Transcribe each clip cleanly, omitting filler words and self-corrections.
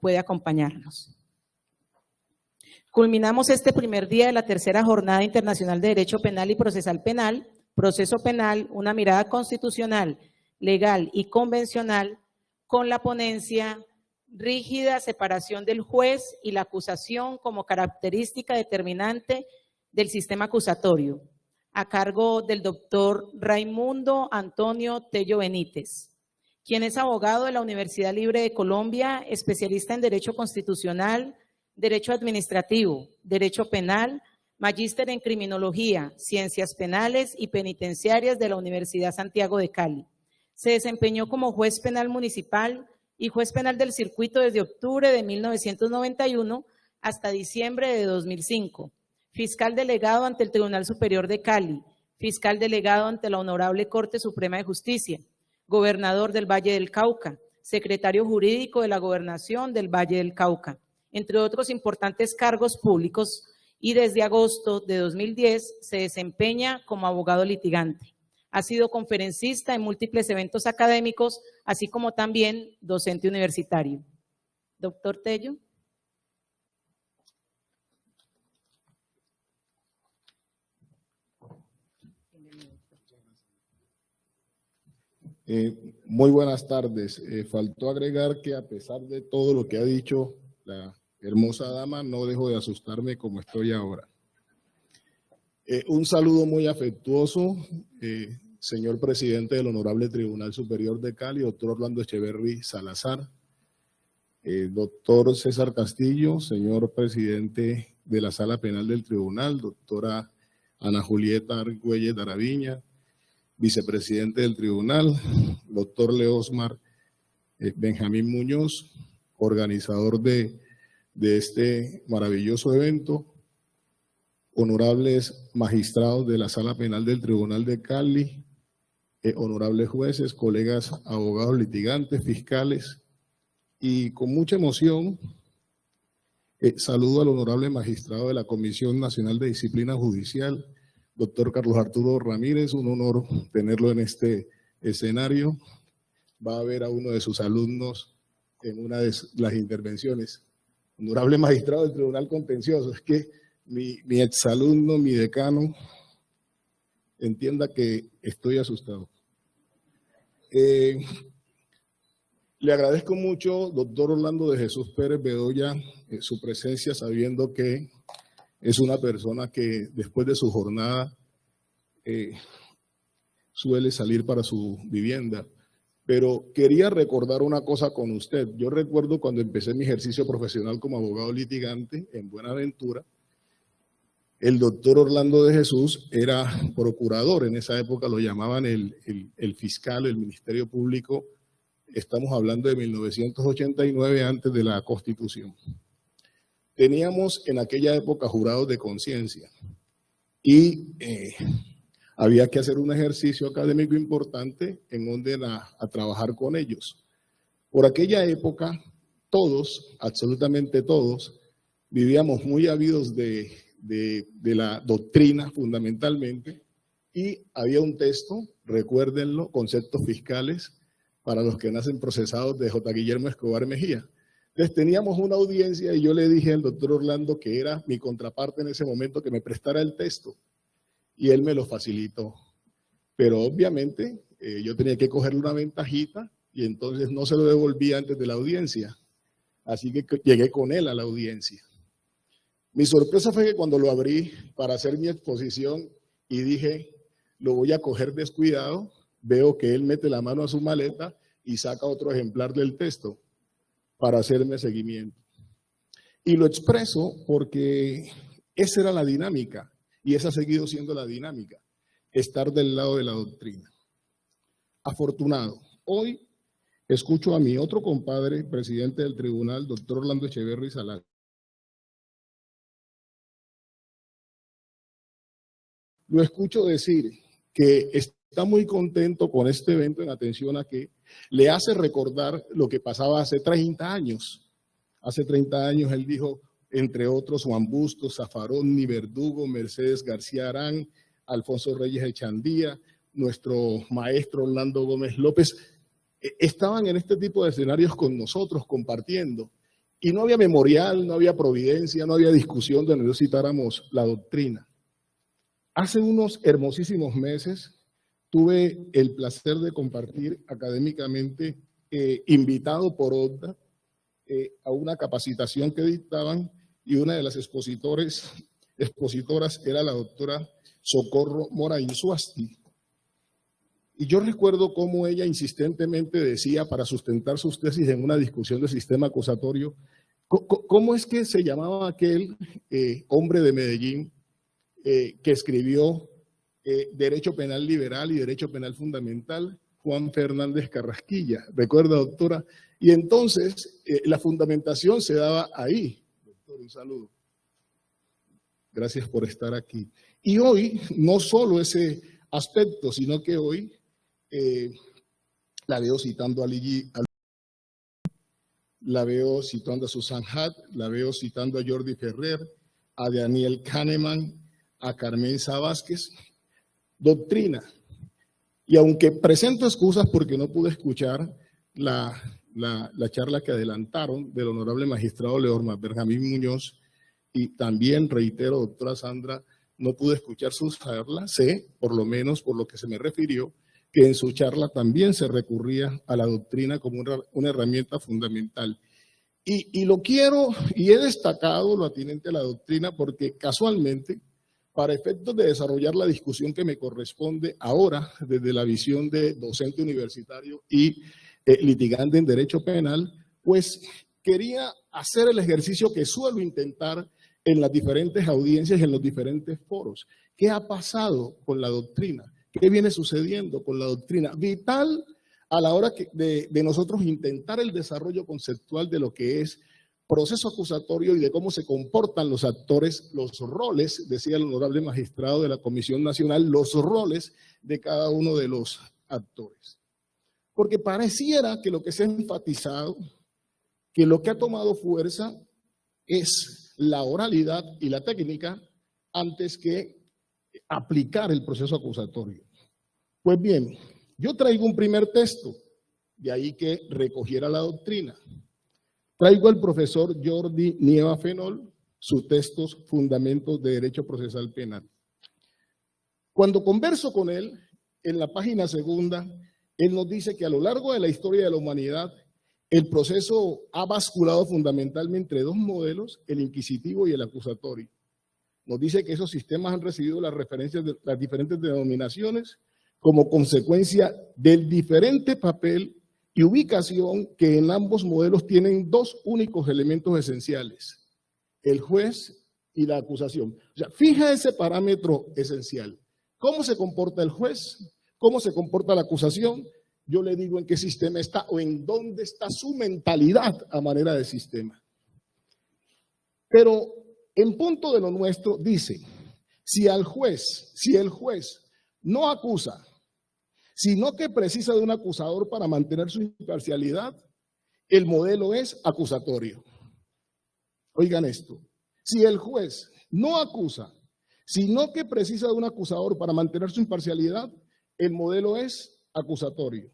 puede acompañarnos. Culminamos este primer día de la tercera Jornada Internacional de Derecho Penal y Procesal Penal, Proceso Penal, una mirada constitucional, legal y convencional, con la ponencia rígida separación del juez y la acusación como característica determinante del sistema acusatorio, a cargo del doctor Raimundo Antonio Tello Benítez, quien es abogado de la Universidad Libre de Colombia, especialista en Derecho Constitucional, Derecho Administrativo, Derecho Penal, magíster en Criminología, Ciencias Penales y Penitenciarias de la Universidad Santiago de Cali. Se desempeñó como juez penal municipal y juez penal del circuito desde octubre de 1991 hasta diciembre de 2005. Fiscal delegado ante el Tribunal Superior de Cali, fiscal delegado ante la Honorable Corte Suprema de Justicia, gobernador del Valle del Cauca, secretario jurídico de la Gobernación del Valle del Cauca, entre otros importantes cargos públicos, y desde agosto de 2010 se desempeña como abogado litigante. Ha sido conferencista en múltiples eventos académicos, así como también docente universitario. Doctor Tello. Muy buenas tardes. Faltó agregar que a pesar de todo lo que ha dicho la hermosa dama, no dejo de asustarme como estoy ahora. Un saludo muy afectuoso, señor presidente del Honorable Tribunal Superior de Cali, doctor Orlando Echeverry Salazar, doctor César Castillo, señor presidente de la Sala Penal del Tribunal, doctora Ana Julieta Argüelles Daraviña, vicepresidente del Tribunal, doctor Leosmar Benjamín Muñoz, organizador de este maravilloso evento, honorables magistrados de la Sala Penal del Tribunal de Cali, honorables jueces, colegas abogados litigantes, fiscales, y con mucha emoción saludo al honorable magistrado de la Comisión Nacional de Disciplina Judicial, doctor Carlos Arturo Ramírez, un honor tenerlo en este escenario. Va a ver a uno de sus alumnos en una de las intervenciones. Honorable magistrado del Tribunal Contencioso, es que mi exalumno, mi decano, entienda que estoy asustado. Le agradezco mucho, doctor Orlando de Jesús Pérez Bedoya, su presencia, sabiendo que es una persona que después de su jornada suele salir para su vivienda. Pero quería recordar una cosa con usted. Yo recuerdo cuando empecé mi ejercicio profesional como abogado litigante en Buenaventura, el doctor Orlando de Jesús era procurador. En esa época lo llamaban el fiscal, el Ministerio Público. Estamos hablando de 1989, antes de la Constitución. Teníamos en aquella época jurados de conciencia y había que hacer un ejercicio académico importante en donde a trabajar con ellos. Por aquella época, todos, absolutamente todos, vivíamos muy ávidos de la doctrina fundamentalmente, y había un texto, recuérdenlo, Conceptos Fiscales para los que nacen procesados, de J. Guillermo Escobar Mejía. Entonces teníamos una audiencia y yo le dije al doctor Orlando, que era mi contraparte en ese momento, que me prestara el texto. Y él me lo facilitó. Pero obviamente yo tenía que cogerle una ventajita y entonces no se lo devolví antes de la audiencia. Así que llegué con él a la audiencia. Mi sorpresa fue que cuando lo abrí para hacer mi exposición y dije, lo voy a coger descuidado, veo que él mete la mano a su maleta y saca otro ejemplar del texto para hacerme seguimiento. Y lo expreso porque esa era la dinámica. Y esa ha seguido siendo la dinámica, estar del lado de la doctrina. Afortunado. Hoy escucho a mi otro compadre, presidente del tribunal, doctor Orlando Echeverry Salazar. Lo escucho decir que está muy contento con este evento en atención a que le hace recordar lo que pasaba hace 30 años. Hace 30 años él dijo, entre otros, Juan Bustos, Zaffaroni, Verdugo, Mercedes García Arán, Alfonso Reyes Echandía, nuestro maestro Orlando Gómez López, estaban en este tipo de escenarios con nosotros, compartiendo. Y no había memorial, no había providencia, no había discusión donde no citáramos la doctrina. Hace unos hermosísimos meses tuve el placer de compartir académicamente, invitado por ODDA, a una capacitación que dictaban, y una de las expositoras era la doctora Socorro Mora Insuasti. Y yo recuerdo cómo ella insistentemente decía, para sustentar sus tesis en una discusión del sistema acusatorio, cómo es que se llamaba aquel hombre de Medellín que escribió Derecho Penal Liberal y Derecho Penal Fundamental, Juan Fernández Carrasquilla. ¿Recuerda, doctora? Y entonces la fundamentación se daba ahí. Doctor, un saludo. Gracias por estar aquí. Y hoy, no solo ese aspecto, sino que hoy la veo citando a Ligi, la veo citando a Susan Hatt, la veo citando a Jordi Ferrer, a Daniel Kahneman, a Carmenza Vázquez. Doctrina. Y aunque presento excusas porque no pude escuchar la charla que adelantaron del honorable magistrado Leormar Benjamín Muñoz, y también reitero, doctora Sandra, no pude escuchar su charla, sé, por lo menos por lo que se me refirió, que en su charla también se recurría a la doctrina como una herramienta fundamental. Y lo quiero, y he destacado lo atinente a la doctrina porque casualmente, para efectos de desarrollar la discusión que me corresponde ahora, desde la visión de docente universitario y litigante en Derecho Penal, pues quería hacer el ejercicio que suelo intentar en las diferentes audiencias y en los diferentes foros. ¿Qué ha pasado con la doctrina? ¿Qué viene sucediendo con la doctrina? Vital a la hora de nosotros intentar el desarrollo conceptual de lo que es proceso acusatorio y de cómo se comportan los actores, los roles, decía el honorable magistrado de la Comisión Nacional, los roles de cada uno de los actores. Porque pareciera que lo que se ha enfatizado, que lo que ha tomado fuerza es la oralidad y la técnica antes que aplicar el proceso acusatorio. Pues bien, yo traigo un primer texto, de ahí que recogiera la doctrina. Traigo al profesor Jordi Nieva Fenol, sus textos Fundamentos de Derecho Procesal Penal. Cuando converso con él, en la página segunda, él nos dice que a lo largo de la historia de la humanidad, el proceso ha basculado fundamentalmente entre dos modelos, el inquisitivo y el acusatorio. Nos dice que esos sistemas han recibido las referencias de las diferentes denominaciones como consecuencia del diferente papel y ubicación que en ambos modelos tienen dos únicos elementos esenciales, el juez y la acusación. O sea, fija ese parámetro esencial. ¿Cómo se comporta el juez? ¿Cómo se comporta la acusación? Yo le digo en qué sistema está o en dónde está su mentalidad a manera de sistema. Pero en punto de lo nuestro dice, si el juez no acusa, sino que precisa de un acusador para mantener su imparcialidad, el modelo es acusatorio. Oigan esto, si el juez no acusa, sino que precisa de un acusador para mantener su imparcialidad, el modelo es acusatorio.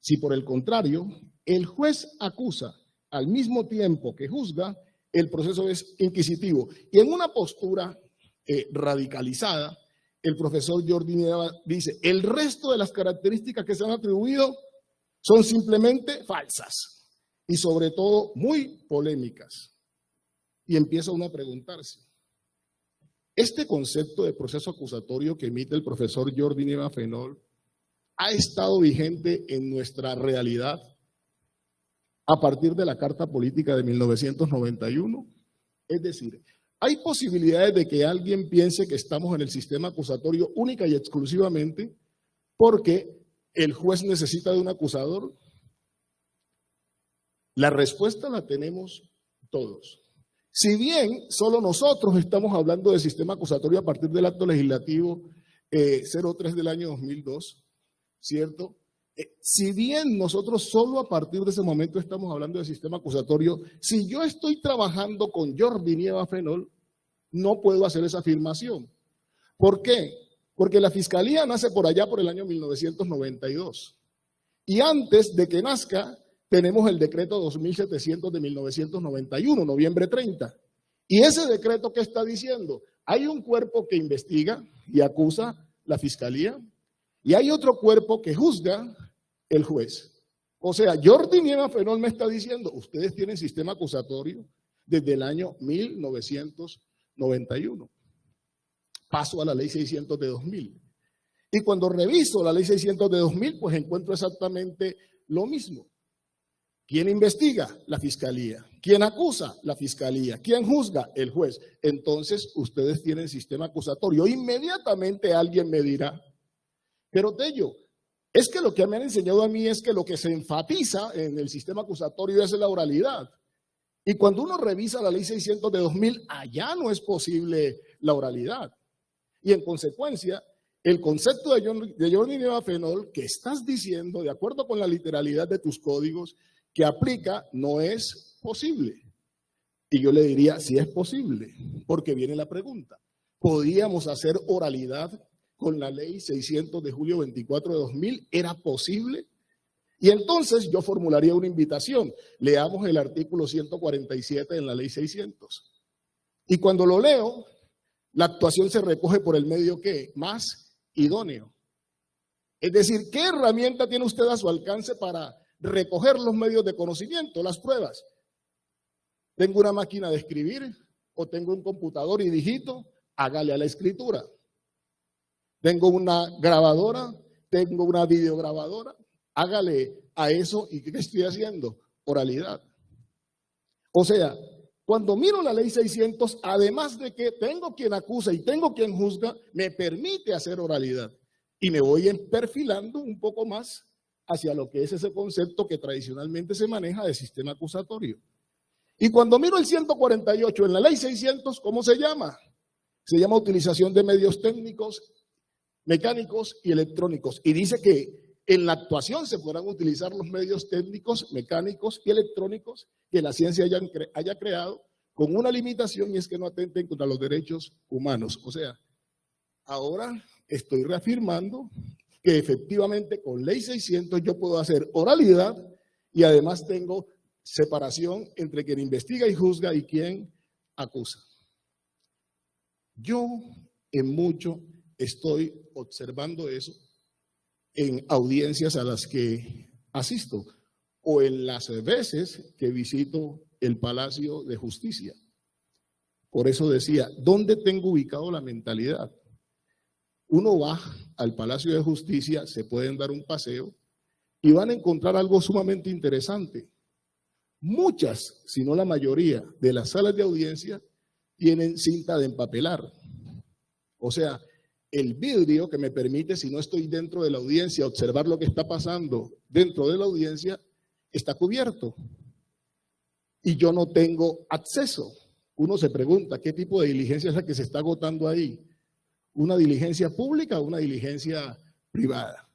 Si por el contrario, el juez acusa al mismo tiempo que juzga, el proceso es inquisitivo. Y en una postura radicalizada, el profesor Jordi Nieva dice, el resto de las características que se han atribuido son simplemente falsas y sobre todo muy polémicas. Y empieza uno a preguntarse, ¿este concepto de proceso acusatorio que emite el profesor Jordi Nieva Fenol ha estado vigente en nuestra realidad a partir de la Carta Política de 1991? Es decir, ¿hay posibilidades de que alguien piense que estamos en el sistema acusatorio única y exclusivamente porque el juez necesita de un acusador? La respuesta la tenemos todos. Si bien solo nosotros estamos hablando del sistema acusatorio a partir del acto legislativo 03 del año 2002, ¿cierto? Si bien nosotros solo a partir de ese momento estamos hablando del sistema acusatorio, si yo estoy trabajando con Jordi Nieva Fenol, no puedo hacer esa afirmación. ¿Por qué? Porque la Fiscalía nace por allá por el año 1992. Y antes de que nazca, tenemos el decreto 2700 de 1991, noviembre 30. Y ese decreto, ¿qué está diciendo? Hay un cuerpo que investiga y acusa, la fiscalía, y hay otro cuerpo que juzga, el juez. O sea, Jordi Nieva Fenol me está diciendo, ustedes tienen sistema acusatorio desde el año 1991. Paso a la ley 600 de 2000. Y cuando reviso la ley 600 de 2000, pues encuentro exactamente lo mismo. ¿Quién investiga? La fiscalía. ¿Quién acusa? La fiscalía. ¿Quién juzga? El juez. Entonces, ustedes tienen sistema acusatorio. Inmediatamente alguien me dirá, pero Tello, es que lo que me han enseñado a mí es que lo que se enfatiza en el sistema acusatorio es la oralidad. Y cuando uno revisa la ley 600 de 2000, allá no es posible la oralidad. Y en consecuencia, el concepto de Jordi Nieva Fenol que estás diciendo, de acuerdo con la literalidad de tus códigos, que aplica, no es posible. Y yo le diría, sí es posible, porque viene la pregunta. ¿Podíamos hacer oralidad con la ley 600 de julio 24 de 2000? ¿Era posible? Y entonces yo formularía una invitación. Leamos el artículo 147 en la ley 600. Y cuando lo leo, la actuación se recoge por el medio ¿qué? Más idóneo. Es decir, ¿qué herramienta tiene usted a su alcance para recoger los medios de conocimiento, las pruebas? Tengo una máquina de escribir o tengo un computador y digito, hágale a la escritura. Tengo una grabadora, tengo una videograbadora, hágale a eso. ¿Y qué estoy haciendo? Oralidad. O sea, cuando miro la ley 600, además de que tengo quien acusa y tengo quien juzga, me permite hacer oralidad. Y me voy perfilando un poco más hacia lo que es ese concepto que tradicionalmente se maneja de sistema acusatorio. Y cuando miro el 148 en la ley 600, ¿cómo se llama? Se llama utilización de medios técnicos, mecánicos y electrónicos. Y dice que en la actuación se podrán utilizar los medios técnicos, mecánicos y electrónicos que la ciencia haya creado con una limitación, y es que no atenten contra los derechos humanos. O sea, ahora estoy reafirmando que efectivamente con ley 600 yo puedo hacer oralidad y además tengo separación entre quien investiga y juzga y quien acusa. Yo en mucho estoy observando eso en audiencias a las que asisto o en las veces que visito el Palacio de Justicia. Por eso decía, ¿dónde tengo ubicado la mentalidad? Uno va al Palacio de Justicia, se pueden dar un paseo y van a encontrar algo sumamente interesante. Muchas, si no la mayoría, de las salas de audiencia tienen cinta de empapelar. O sea, el vidrio que me permite, si no estoy dentro de la audiencia, observar lo que está pasando dentro de la audiencia, está cubierto. Y yo no tengo acceso. Uno se pregunta, ¿qué tipo de diligencia es la que se está agotando ahí? ¿Una diligencia pública o una diligencia privada?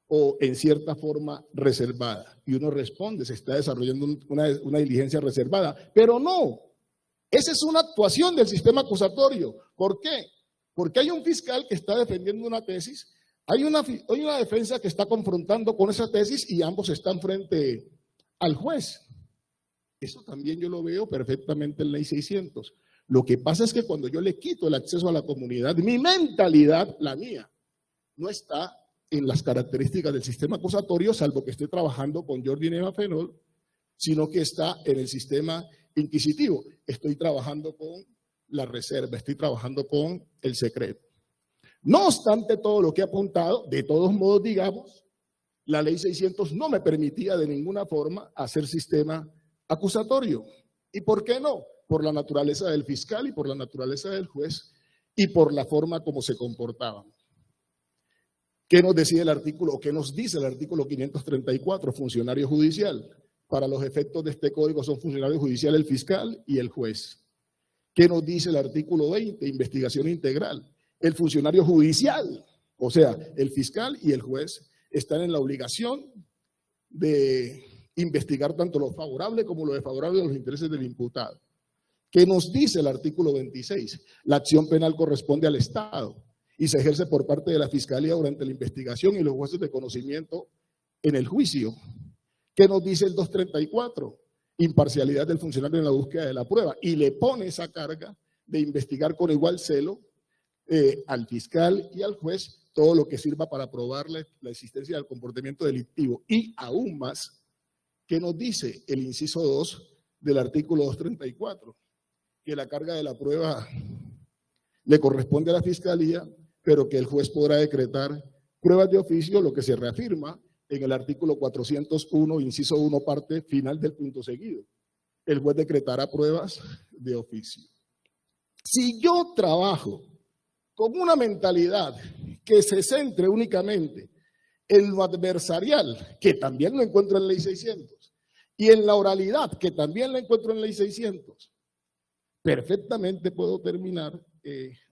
O en cierta forma reservada. Y uno responde, se está desarrollando una diligencia reservada. Pero no, esa es una actuación del sistema acusatorio. ¿Por qué? Porque hay un fiscal que está defendiendo una tesis, hay una defensa que está confrontando con esa tesis y ambos están frente al juez. Eso también yo lo veo perfectamente en ley 600. Lo que pasa es que cuando yo le quito el acceso a la comunidad, mi mentalidad, la mía, no está en las características del sistema acusatorio, salvo que esté trabajando con Jordi Nieva Fenol, sino que está en el sistema inquisitivo. Estoy trabajando con la reserva, estoy trabajando con el secreto. No obstante todo lo que he apuntado, de todos modos, digamos, la ley 600 no me permitía de ninguna forma hacer sistema acusatorio. ¿Y por qué no? Por la naturaleza del fiscal y por la naturaleza del juez y por la forma como se comportaban. ¿Qué nos decía el artículo, o qué nos dice el artículo 534? Funcionario judicial. Para los efectos de este código son funcionario judicial el fiscal y el juez. ¿Qué nos dice el artículo 20? Investigación integral. El funcionario judicial, o sea, el fiscal y el juez, están en la obligación de investigar tanto lo favorable como lo desfavorable de los intereses del imputado. ¿Qué nos dice el artículo 26? La acción penal corresponde al Estado y se ejerce por parte de la Fiscalía durante la investigación y los jueces de conocimiento en el juicio. ¿Qué nos dice el 234? Imparcialidad del funcionario en la búsqueda de la prueba. Y le pone esa carga de investigar con igual celo al fiscal y al juez todo lo que sirva para probarle la existencia del comportamiento delictivo. Y aún más, ¿qué nos dice el inciso 2 del artículo 234? Que la carga de la prueba le corresponde a la fiscalía, pero que el juez podrá decretar pruebas de oficio, lo que se reafirma en el artículo 401, inciso 1, parte final del punto seguido. El juez decretará pruebas de oficio. Si yo trabajo con una mentalidad que se centre únicamente en lo adversarial, que también lo encuentro en Ley 600, y en la oralidad, que también la encuentro en Ley 600, perfectamente puedo terminar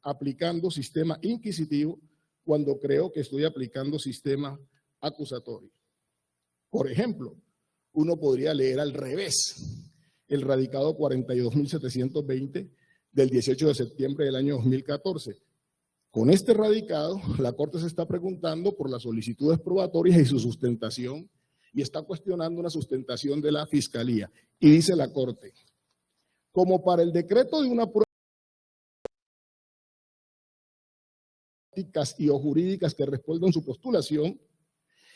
aplicando sistema inquisitivo cuando creo que estoy aplicando sistema acusatorio. Por ejemplo, uno podría leer al revés el radicado 42.720 del 18 de septiembre del año 2014. Con este radicado, la Corte se está preguntando por las solicitudes probatorias y su sustentación, y está cuestionando una sustentación de la Fiscalía. Y dice la Corte, como para el decreto de una prueba y o jurídicas que respondan su postulación,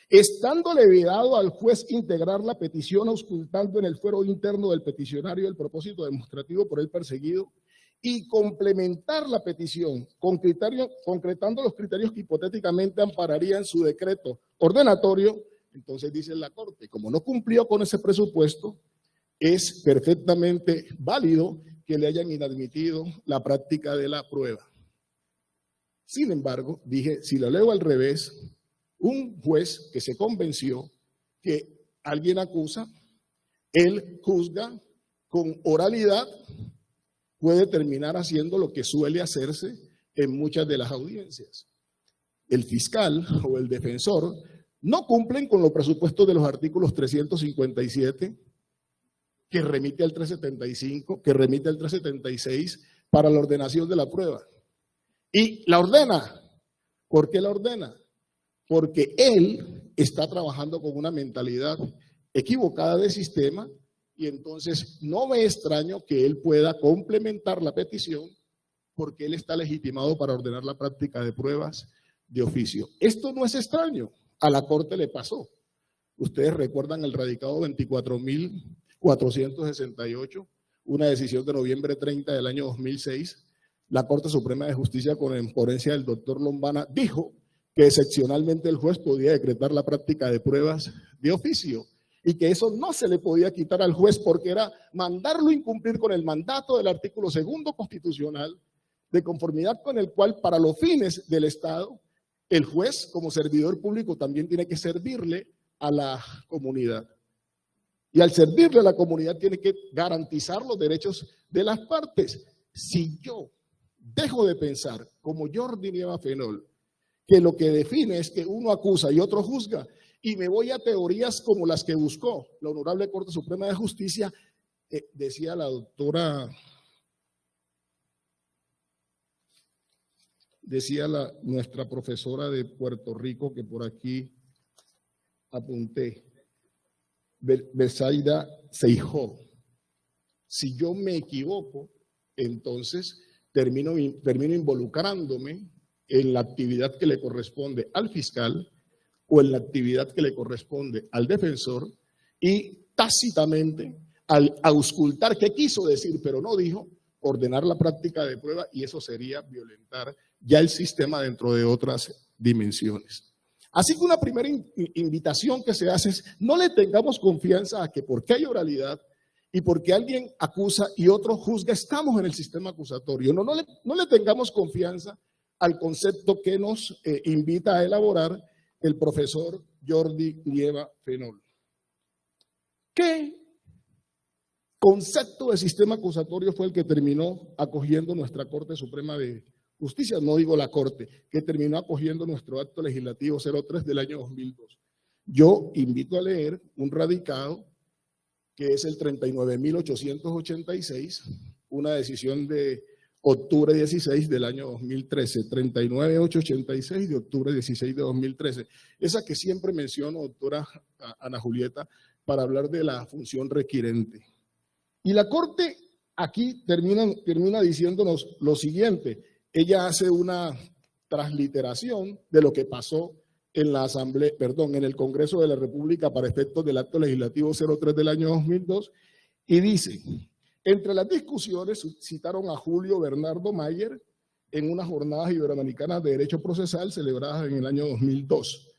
estándole vedado al juez integrar la petición auscultando en el fuero interno del peticionario el propósito demostrativo por él perseguido y complementar la petición concretando los criterios que hipotéticamente ampararían su decreto ordenatorio, entonces dice la Corte, como no cumplió con ese presupuesto, es perfectamente válido que le hayan inadmitido la práctica de la prueba. Sin embargo, dije, si lo leo al revés, un juez que se convenció que alguien acusa, él juzga con oralidad, puede terminar haciendo lo que suele hacerse en muchas de las audiencias. El fiscal o el defensor no cumplen con los presupuestos de los artículos 357, que remite al 375, que remite al 376 para la ordenación de la prueba. Y la ordena. ¿Por qué la ordena? Porque él está trabajando con una mentalidad equivocada de sistema y entonces no me extraño que él pueda complementar la petición porque él está legitimado para ordenar la práctica de pruebas de oficio. Esto no es extraño, a la Corte le pasó. Ustedes recuerdan el radicado 24.468, una decisión de noviembre 30 del año 2006. La Corte Suprema de Justicia, con imponencia del doctor Lombana, dijo que excepcionalmente el juez podía decretar la práctica de pruebas de oficio y que eso no se le podía quitar al juez porque era mandarlo a incumplir con el mandato del artículo 2 constitucional, de conformidad con el cual, para los fines del Estado, el juez, como servidor público, también tiene que servirle a la comunidad. Y al servirle a la comunidad tiene que garantizar los derechos de las partes. Si yo dejo de pensar, como Jordi Nieva Fenol, que lo que define es que uno acusa y otro juzga, y me voy a teorías como las que buscó la Honorable Corte Suprema de Justicia, decía la doctora, nuestra profesora de Puerto Rico, que por aquí apunté, Besaida Seijó, si yo me equivoco, entonces termino involucrándome en la actividad que le corresponde al fiscal o en la actividad que le corresponde al defensor y tácitamente, al auscultar qué quiso decir pero no dijo, ordenar la práctica de prueba, y eso sería violentar ya el sistema dentro de otras dimensiones. Así que una primera invitación que se hace es no le tengamos confianza a que porque hay oralidad y porque alguien acusa y otro juzga, estamos en el sistema acusatorio. No le tengamos confianza al concepto que nos invita a elaborar el profesor Jordi Nieva Fenol. ¿Qué concepto de sistema acusatorio fue el que terminó acogiendo nuestra Corte Suprema de Justicia? No digo la Corte, que terminó acogiendo nuestro acto legislativo 03 del año 2002. Yo invito a leer un radicado que es el 39.886, una decisión de octubre 16 del año 2013, 39.886 de octubre 16 de 2013. Esa que siempre menciono, doctora Ana Julieta, para hablar de la función requirente. Y la Corte aquí termina diciéndonos lo siguiente. Ella hace una transliteración de lo que pasó en la Asamblea, en el Congreso de la República para efectos del Acto Legislativo 03 del año 2002 y dice, entre las discusiones citaron a Julio Bernardo Mayer en unas jornadas iberoamericanas de derecho procesal celebradas en el año 2002.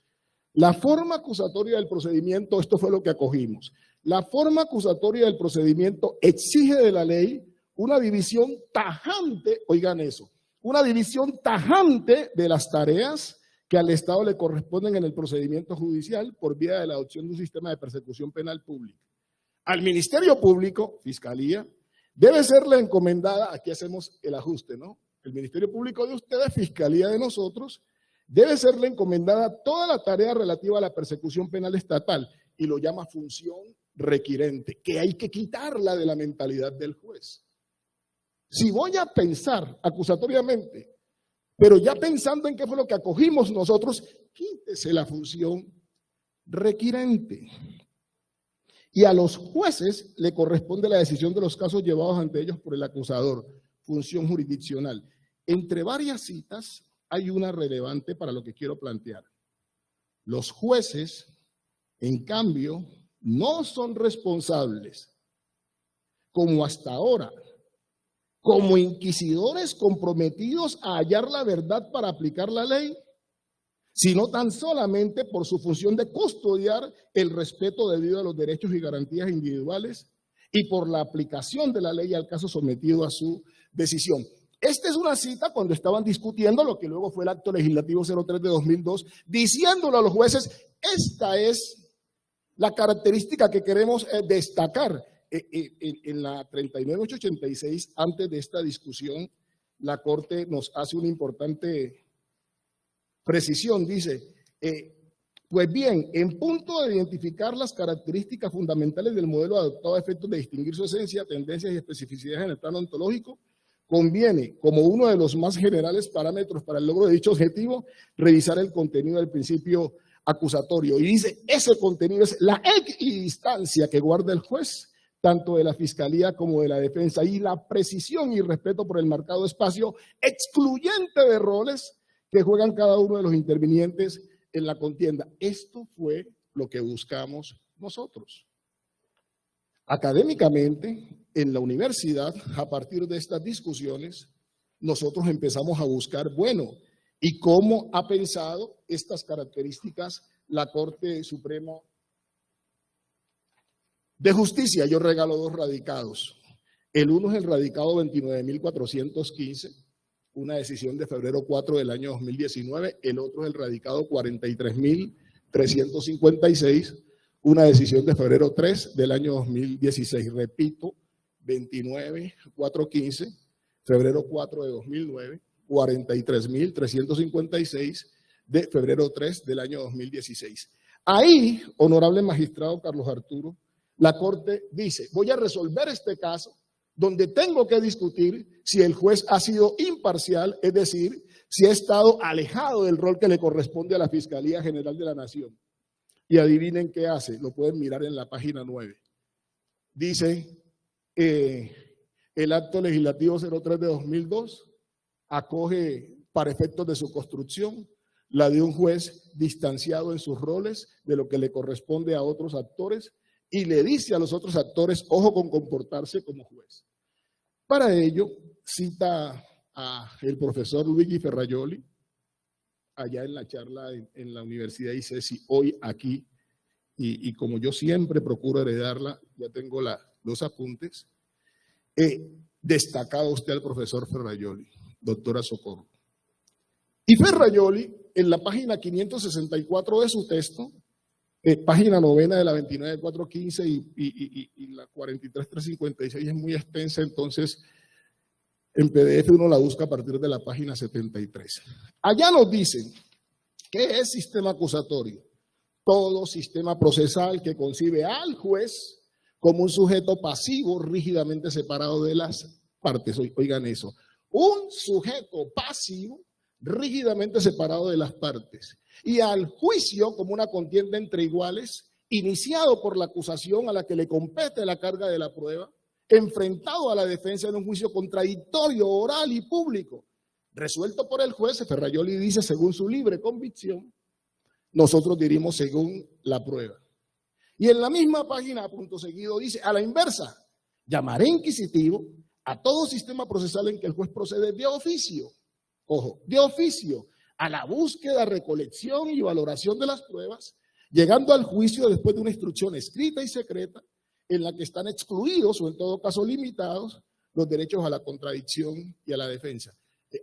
La forma acusatoria del procedimiento, esto fue lo que acogimos, la forma acusatoria del procedimiento exige de la ley una división tajante, oigan eso, una división tajante de las tareas que al Estado le corresponden en el procedimiento judicial por vía de la adopción de un sistema de persecución penal pública. Al Ministerio Público, Fiscalía, debe serle encomendada, aquí hacemos el ajuste, ¿no? El Ministerio Público de ustedes, Fiscalía de nosotros, debe serle encomendada toda la tarea relativa a la persecución penal estatal y lo llama función requirente, que hay que quitarla de la mentalidad del juez. Si voy a pensar acusatoriamente, pero ya pensando en qué fue lo que acogimos nosotros, quítese la función requirente. Y a los jueces le corresponde la decisión de los casos llevados ante ellos por el acusador, función jurisdiccional. Entre varias citas hay una relevante para lo que quiero plantear. Los jueces, en cambio, no son responsables, como hasta ahora, como inquisidores comprometidos a hallar la verdad para aplicar la ley, sino tan solamente por su función de custodiar el respeto debido a los derechos y garantías individuales y por la aplicación de la ley al caso sometido a su decisión. Esta es una cita cuando estaban discutiendo lo que luego fue el Acto Legislativo 03 de 2002, diciéndole a los jueces, esta es la característica que queremos destacar. En la 39.886, antes de esta discusión, la Corte nos hace una importante precisión. Dice, pues bien, en punto de identificar las características fundamentales del modelo adoptado a efectos de distinguir su esencia, tendencias y especificidades en el plano ontológico, conviene, como uno de los más generales parámetros para el logro de dicho objetivo, revisar el contenido del principio acusatorio. Y dice, ese contenido es la equidistancia que guarda el juez, tanto de la Fiscalía como de la defensa, y la precisión y respeto por el marcado espacio excluyente de roles que juegan cada uno de los intervinientes en la contienda. Esto fue lo que buscamos nosotros. Académicamente, en la universidad, a partir de estas discusiones, nosotros empezamos a buscar, bueno, ¿y cómo ha pensado estas características la Corte Suprema de Justicia? Yo regalo dos radicados. El uno es el radicado 29.415, una decisión de febrero 4 del año 2019. El otro es el radicado 43.356, una decisión de febrero 3 del año 2016. Repito, 29.415, febrero 4 de 2009, 43.356 de febrero 3 del año 2016. Ahí, honorable magistrado Carlos Arturo, la Corte dice, voy a resolver este caso donde tengo que discutir si el juez ha sido imparcial, es decir, si ha estado alejado del rol que le corresponde a la Fiscalía General de la Nación. Y adivinen qué hace, lo pueden mirar en la página 9. Dice, el Acto Legislativo 03 de 2002 acoge para efectos de su construcción la de un juez distanciado en sus roles de lo que le corresponde a otros actores, y le dice a los otros actores, ojo con comportarse como juez. Para ello, cita a el profesor Luigi Ferrajoli, allá en la charla en la Universidad de ICESI, hoy aquí, y como yo siempre procuro heredarla, ya tengo los apuntes, destacado usted al profesor Ferrajoli, doctora Socorro. Y Ferrajoli, en la página 564 de su texto, página 9 de la 29.415 y la 43.356 es muy extensa, entonces en PDF uno la busca a partir de la página 73. Allá nos dicen, ¿qué es sistema acusatorio? Todo sistema procesal que concibe al juez como un sujeto pasivo rígidamente separado de las partes. Oigan eso, un sujeto pasivo rígidamente separado de las partes, y al juicio como una contienda entre iguales iniciado por la acusación a la que le compete la carga de la prueba, enfrentado a la defensa en un juicio contradictorio, oral y público, resuelto por el juez, Ferrajoli dice según su libre convicción, nosotros dirimos según la prueba. Y en la misma página, punto seguido, dice, a la inversa, llamaré inquisitivo a todo sistema procesal en que el juez procede de oficio, ojo, de oficio, a la búsqueda, recolección y valoración de las pruebas, llegando al juicio después de una instrucción escrita y secreta en la que están excluidos o en todo caso limitados los derechos a la contradicción y a la defensa.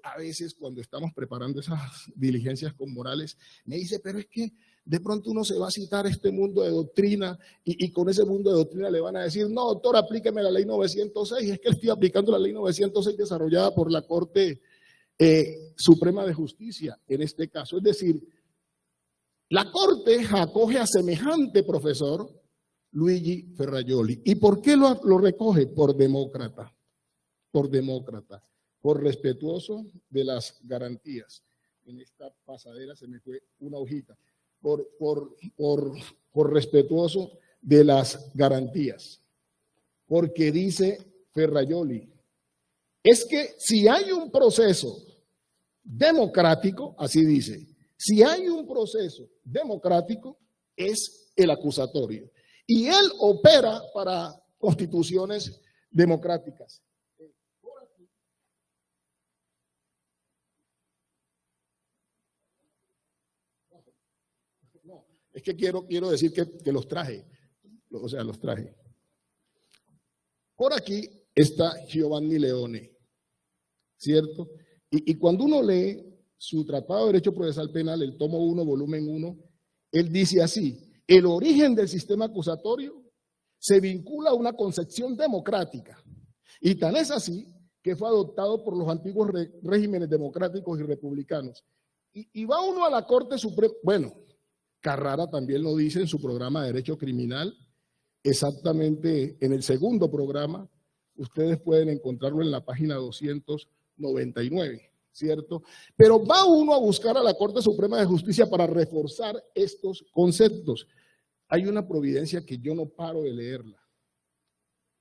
A veces cuando estamos preparando esas diligencias con Morales, me dice, pero es que de pronto uno se va a citar este mundo de doctrina y con ese mundo de doctrina le van a decir, no, doctor, aplíqueme la ley 906, es que estoy aplicando la ley 906 desarrollada por la Corte Suprema de Justicia en este caso. Es decir, la Corte acoge a semejante profesor, Luigi Ferrajoli. ¿Y por qué lo recoge? Por demócrata, por respetuoso de las garantías. En esta pasadera se me fue una hojita. Por respetuoso de las garantías. Porque dice Ferrajoli, es que si hay un proceso democrático, así dice, si hay un proceso democrático, es el acusatorio. Y él opera para constituciones democráticas. No, es que quiero decir que los traje, o sea, los traje. Por aquí está Giovanni Leone, ¿cierto? Y cuando uno lee su Tratado de Derecho Procesal Penal, el tomo 1, volumen 1, él dice así, el origen del sistema acusatorio se vincula a una concepción democrática, y tan es así que fue adoptado por los antiguos regímenes democráticos y republicanos. Y va uno a la Corte Suprema, bueno, Carrara también lo dice en su programa de Derecho Criminal, exactamente en el segundo programa, ustedes pueden encontrarlo en la página 299, ¿cierto? Pero va uno a buscar a la Corte Suprema de Justicia para reforzar estos conceptos. Hay una providencia que yo no paro de leerla.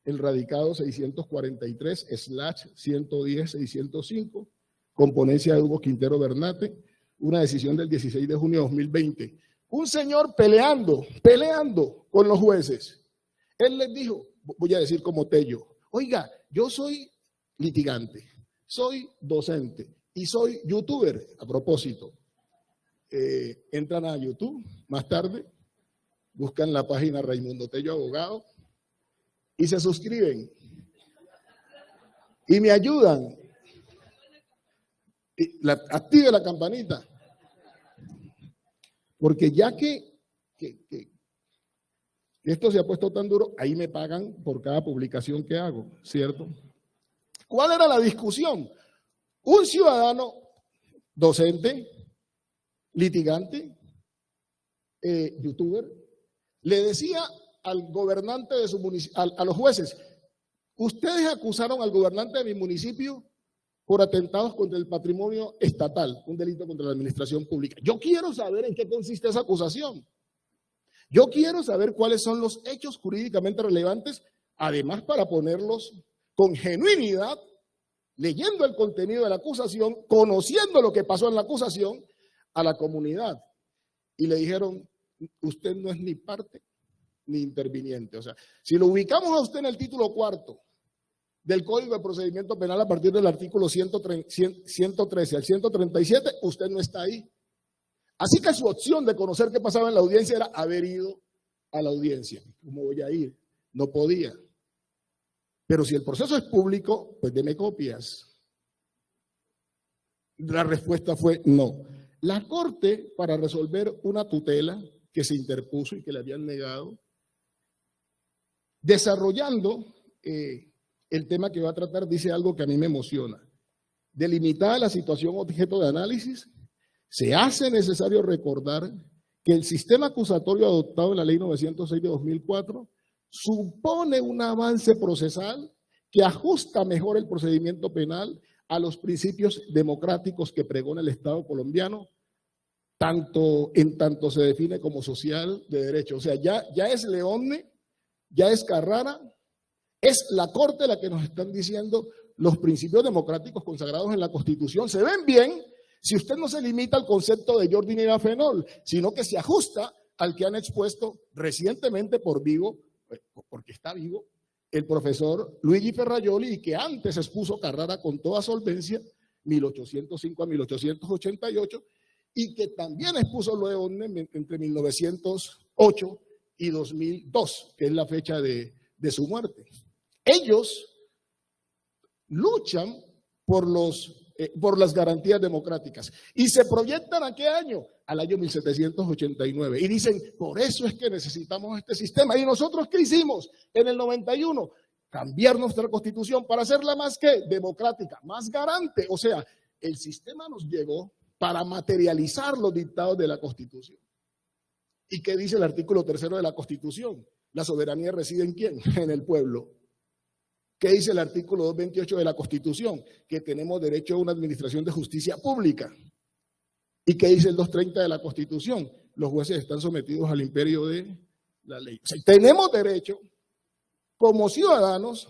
El radicado 643/110-605, componencia de Hugo Quintero Bernate, una decisión del 16 de junio de 2020. Un señor peleando con los jueces. Él les dijo, voy a decir como Tello, oiga, yo soy litigante, soy docente y soy youtuber. A propósito, entran a YouTube más tarde, buscan la página Raimundo Tello Abogado y se suscriben y me ayudan. Active la campanita. Porque ya que esto se ha puesto tan duro, ahí me pagan por cada publicación que hago, ¿cierto? ¿Cuál era la discusión? Un ciudadano docente, litigante, youtuber, le decía al gobernante de su municipio, a los jueces, ustedes acusaron al gobernante de mi municipio por atentados contra el patrimonio estatal, un delito contra la administración pública. Yo quiero saber en qué consiste esa acusación. Yo quiero saber cuáles son los hechos jurídicamente relevantes, además para ponerlos con genuinidad, leyendo el contenido de la acusación, conociendo lo que pasó en la acusación, a la comunidad. Y le dijeron, usted no es ni parte ni interviniente. O sea, si lo ubicamos a usted en el título 4 del Código de Procedimiento Penal a partir del artículo 113 al 137, usted no está ahí. Así que su opción de conocer qué pasaba en la audiencia era haber ido a la audiencia. ¿Cómo voy a ir? No podía. Pero si el proceso es público, pues deme copias. La respuesta fue no. La Corte, para resolver una tutela que se interpuso y que le habían negado, desarrollando el tema que va a tratar, dice algo que a mí me emociona. Delimitada la situación objeto de análisis, se hace necesario recordar que el sistema acusatorio adoptado en la Ley 906 de 2004 supone un avance procesal que ajusta mejor el procedimiento penal a los principios democráticos que pregona el Estado colombiano, en tanto se define como social de derecho. O sea, ya es Leone, ya es Carrara, es la Corte la que nos están diciendo los principios democráticos consagrados en la Constitución se ven bien si usted no se limita al concepto de Jordi Nirafenol, sino que se ajusta al que han expuesto recientemente por vivo, porque está vivo, el profesor Luigi Ferrajoli, y que antes expuso Carrara con toda solvencia, 1805 a 1888, y que también expuso Leone entre 1908 y 2002, que es la fecha de su muerte. Ellos luchan por las garantías democráticas y se proyectan ¿a qué año? Al año 1789 y dicen, por eso es que necesitamos este sistema. ¿Y nosotros qué hicimos en el 91? Cambiar nuestra constitución para hacerla más ¿qué? Democrática, más garante. O sea, el sistema nos llegó para materializar los dictados de la Constitución. ¿Y qué dice el artículo 3 de la Constitución? La soberanía reside ¿en quién? En el pueblo. ¿Qué dice el artículo 228 de la Constitución? Que tenemos derecho a una administración de justicia pública. ¿Y qué dice el 230 de la Constitución? Los jueces están sometidos al imperio de la ley. O sea, tenemos derecho, como ciudadanos,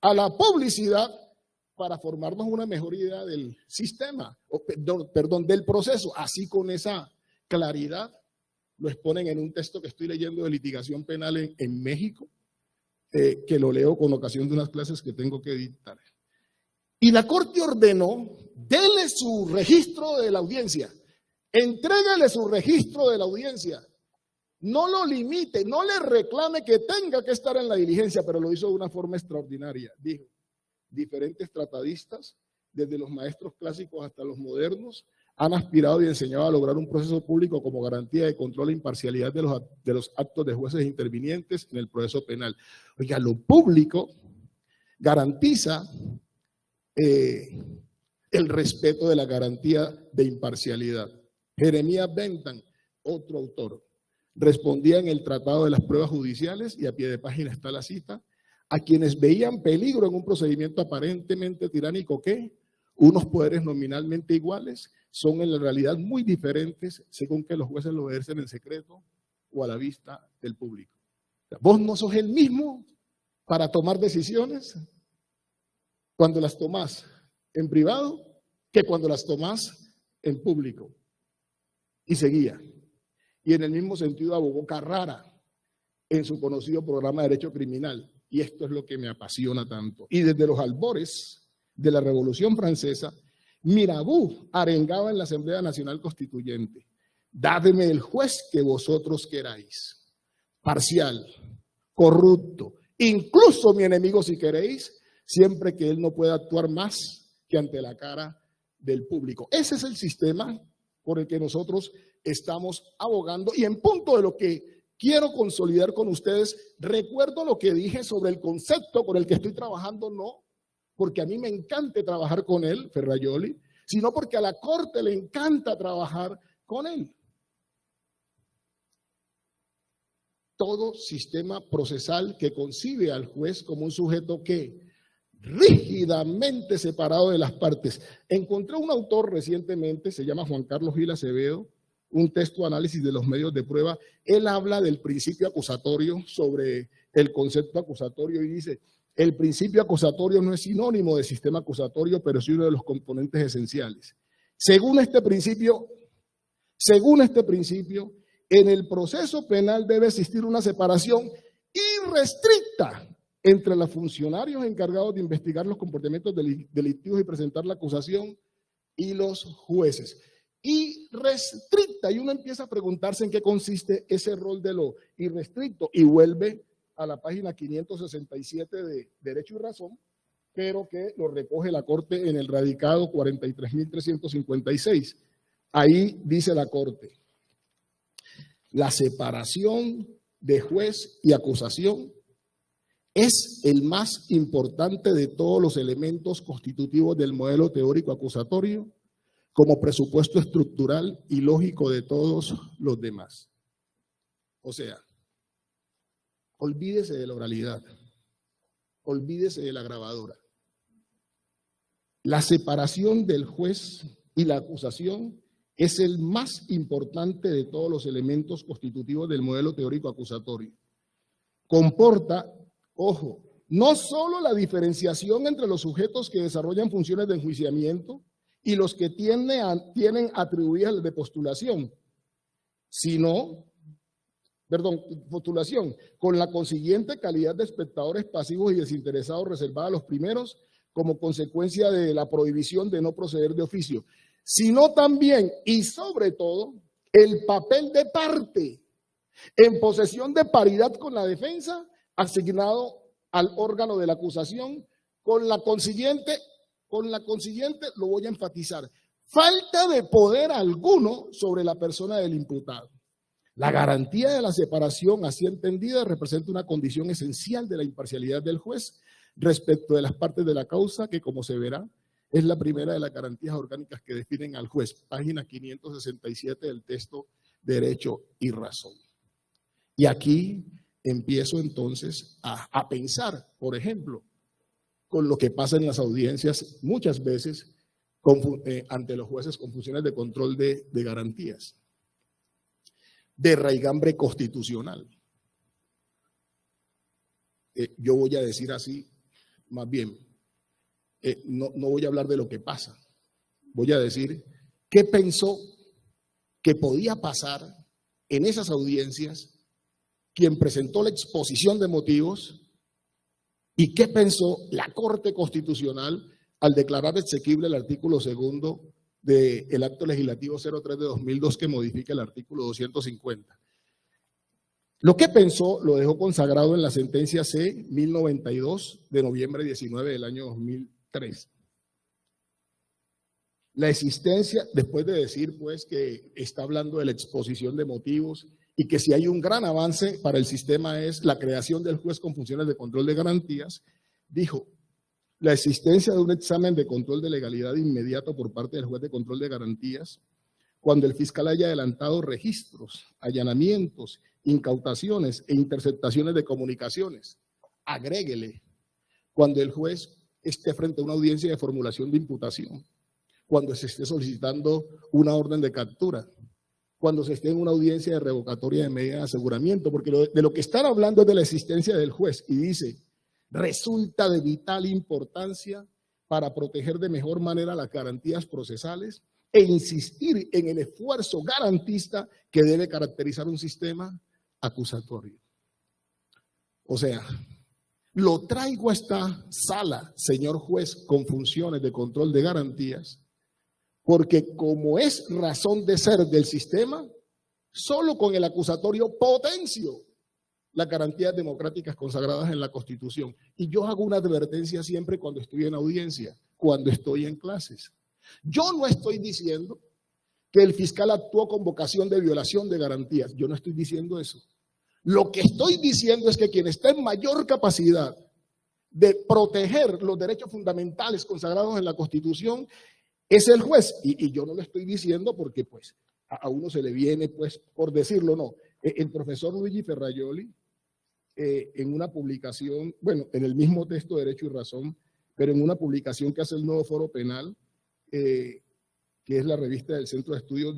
a la publicidad para formarnos una mejor idea del sistema, del proceso. Así con esa claridad lo exponen en un texto que estoy leyendo de litigación penal en México, que lo leo con ocasión de unas clases que tengo que dictar. Y la Corte ordenó, dele su registro de la audiencia, entrégale su registro de la audiencia, no lo limite, no le reclame que tenga que estar en la diligencia, pero lo hizo de una forma extraordinaria. Dijo, diferentes tratadistas, desde los maestros clásicos hasta los modernos, han aspirado y enseñado a lograr un proceso público como garantía de control e imparcialidad de los actos de jueces intervinientes en el proceso penal. Oiga, lo público garantiza el respeto de la garantía de imparcialidad. Jeremías Bentham, otro autor, respondía en el Tratado de las Pruebas Judiciales, y a pie de página está la cita, a quienes veían peligro en un procedimiento aparentemente tiránico que unos poderes nominalmente iguales son en la realidad muy diferentes según que los jueces lo ejercen en secreto o a la vista del público. O sea, vos no sos el mismo para tomar decisiones cuando las tomás en privado que cuando las tomás en público. Y seguía. Y en el mismo sentido abogó Carrara en su conocido programa de Derecho Criminal. Y esto es lo que me apasiona tanto. Y desde los albores de la Revolución Francesa, Mirabeau arengaba en la Asamblea Nacional Constituyente: dadme el juez que vosotros queráis, parcial, corrupto, incluso mi enemigo si queréis, siempre que él no pueda actuar más que ante la cara del público. Ese es el sistema por el que nosotros estamos abogando, y en punto de lo que quiero consolidar con ustedes, recuerdo lo que dije sobre el concepto con el que estoy trabajando, no porque a mí me encante trabajar con él, Ferrajoli, sino porque a la Corte le encanta trabajar con él. Todo sistema procesal que concibe al juez como un sujeto que rígidamente separado de las partes. Encontré un autor recientemente, se llama Juan Carlos Gil Acevedo, un texto de análisis de los medios de prueba. Él habla del principio acusatorio, sobre el concepto acusatorio, y dice: el principio acusatorio no es sinónimo de sistema acusatorio, pero sí uno de los componentes esenciales. Según este principio, en el proceso penal debe existir una separación irrestricta entre los funcionarios encargados de investigar los comportamientos delictivos y presentar la acusación y los jueces. Irrestricta, y uno empieza a preguntarse en qué consiste ese rol de lo irrestricto, y vuelve a la página 567 de Derecho y Razón, pero que lo recoge la Corte en el radicado 43.356. Ahí dice la Corte: la separación de juez y acusación es el más importante de todos los elementos constitutivos del modelo teórico acusatorio, como presupuesto estructural y lógico de todos los demás. O sea, olvídese de la oralidad, olvídese de la grabadora. La separación del juez y la acusación es el más importante de todos los elementos constitutivos del modelo teórico acusatorio. Comporta, ojo, no solo la diferenciación entre los sujetos que desarrollan funciones de enjuiciamiento y los que tienen atribuidas las de postulación, postulación, con la consiguiente calidad de espectadores pasivos y desinteresados reservada a los primeros como consecuencia de la prohibición de no proceder de oficio, sino también y sobre todo el papel de parte en posesión de paridad con la defensa asignado al órgano de la acusación, con la consiguiente, lo voy a enfatizar, falta de poder alguno sobre la persona del imputado. La garantía de la separación así entendida representa una condición esencial de la imparcialidad del juez respecto de las partes de la causa que, como se verá, es la primera de las garantías orgánicas que definen al juez. Página 567 del texto Derecho y Razón. Y aquí empiezo entonces a pensar, por ejemplo, con lo que pasa en las audiencias muchas veces ante los jueces con funciones de control de garantías, de raigambre constitucional. Yo voy a decir así, más bien, no voy a hablar de lo que pasa, voy a decir qué pensó que podía pasar en esas audiencias quien presentó la exposición de motivos y qué pensó la Corte Constitucional al declarar exequible el artículo 2 del Acto Legislativo 03 de 2002 que modifica el artículo 250. Lo que pensó lo dejó consagrado en la sentencia C 1092 de noviembre 19 del año 2003. La existencia, después de decir pues que está hablando de la exposición de motivos y que si hay un gran avance para el sistema es la creación del juez con funciones de control de garantías, dijo, la existencia de un examen de control de legalidad inmediato por parte del juez de control de garantías, cuando el fiscal haya adelantado registros, allanamientos, incautaciones e interceptaciones de comunicaciones. Agréguele, cuando el juez esté frente a una audiencia de formulación de imputación, cuando se esté solicitando una orden de captura, cuando se esté en una audiencia de revocatoria de medida de aseguramiento, porque de lo que están hablando es de la existencia del juez, y dice, resulta de vital importancia para proteger de mejor manera las garantías procesales e insistir en el esfuerzo garantista que debe caracterizar un sistema acusatorio. O sea, lo traigo a esta sala, señor juez, con funciones de control de garantías, porque como es razón de ser del sistema, solo con el acusatorio potencio las garantías democráticas consagradas en la Constitución. Y yo hago una advertencia siempre cuando estoy en audiencia, cuando estoy en clases. Yo no estoy diciendo que el fiscal actuó con vocación de violación de garantías. Yo no estoy diciendo eso. Lo que estoy diciendo es que quien está en mayor capacidad de proteger los derechos fundamentales consagrados en la Constitución es el juez. Y yo no lo estoy diciendo porque pues a uno se le viene pues por decirlo, no. El profesor Luigi Ferrajoli en una publicación, bueno, en el mismo texto Derecho y Razón, pero en una publicación que hace el Nuevo Foro Penal, que es la revista del Centro de Estudios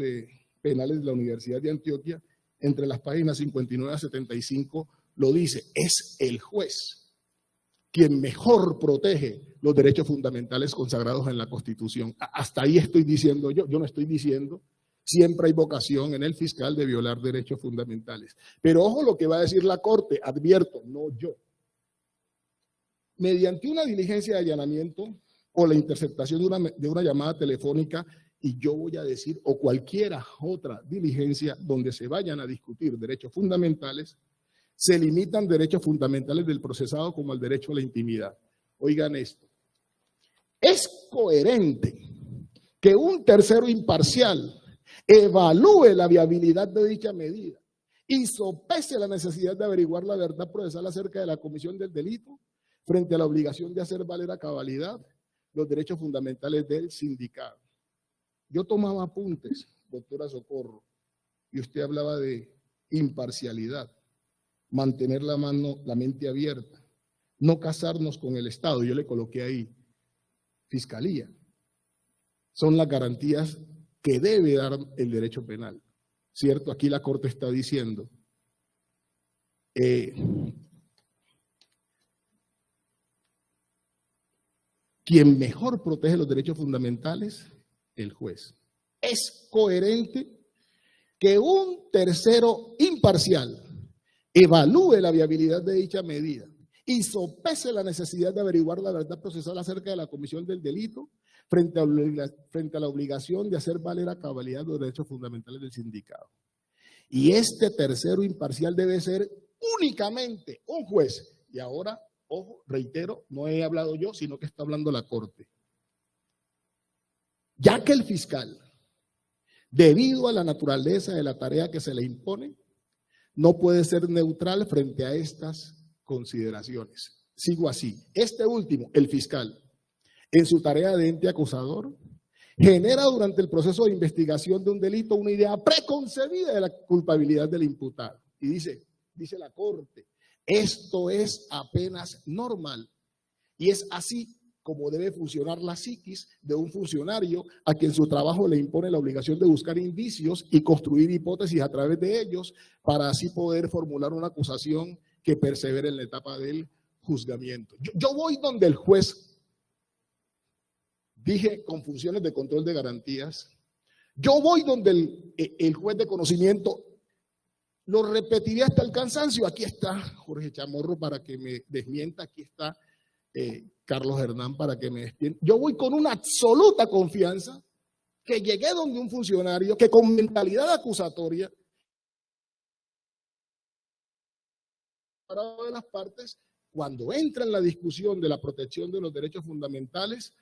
Penales de la Universidad de Antioquia, entre las páginas 59 a 75, lo dice, es el juez quien mejor protege los derechos fundamentales consagrados en la Constitución. Hasta ahí estoy diciendo yo no estoy diciendo, siempre hay vocación en el fiscal de violar derechos fundamentales. Pero ojo lo que va a decir la Corte, advierto, no yo. Mediante una diligencia de allanamiento o la interceptación de una llamada telefónica, y yo voy a decir, o cualquiera otra diligencia donde se vayan a discutir derechos fundamentales, se limitan derechos fundamentales del procesado como el derecho a la intimidad. Oigan esto, es coherente que un tercero imparcial evalúe la viabilidad de dicha medida y sopese la necesidad de averiguar la verdad procesal acerca de la comisión del delito frente a la obligación de hacer valer a cabalidad los derechos fundamentales del sindicado. Yo tomaba apuntes, doctora Socorro, y usted hablaba de imparcialidad, mantener la mente abierta, no casarnos con el Estado. Yo le coloqué ahí, fiscalía. Son las garantías que debe dar el derecho penal, ¿cierto? Aquí la Corte está diciendo, quien mejor protege los derechos fundamentales, el juez. Es coherente que un tercero imparcial evalúe la viabilidad de dicha medida y sopese la necesidad de averiguar la verdad procesal acerca de la comisión del delito frente a la obligación de hacer valer a cabalidad los derechos fundamentales del sindicado. Y este tercero imparcial debe ser únicamente un juez. Y ahora, ojo, reitero, no he hablado yo, sino que está hablando la Corte. Ya que el fiscal, debido a la naturaleza de la tarea que se le impone, no puede ser neutral frente a estas consideraciones. Sigo así. Este último, el fiscal, en su tarea de ente acusador, genera durante el proceso de investigación de un delito una idea preconcebida de la culpabilidad del imputado. Y dice la Corte, esto es apenas normal. Y es así como debe funcionar la psiquis de un funcionario a quien su trabajo le impone la obligación de buscar indicios y construir hipótesis a través de ellos para así poder formular una acusación que persevere en la etapa del juzgamiento. Yo voy donde el juez, dije con funciones de control de garantías, yo voy donde el juez de conocimiento, lo repetiría hasta el cansancio, aquí está Jorge Chamorro para que me desmienta, aquí está Carlos Hernán para que me despierte. Yo voy con una absoluta confianza que llegué donde un funcionario que con mentalidad acusatoria de las partes, cuando entra en la discusión de la protección de los derechos fundamentales,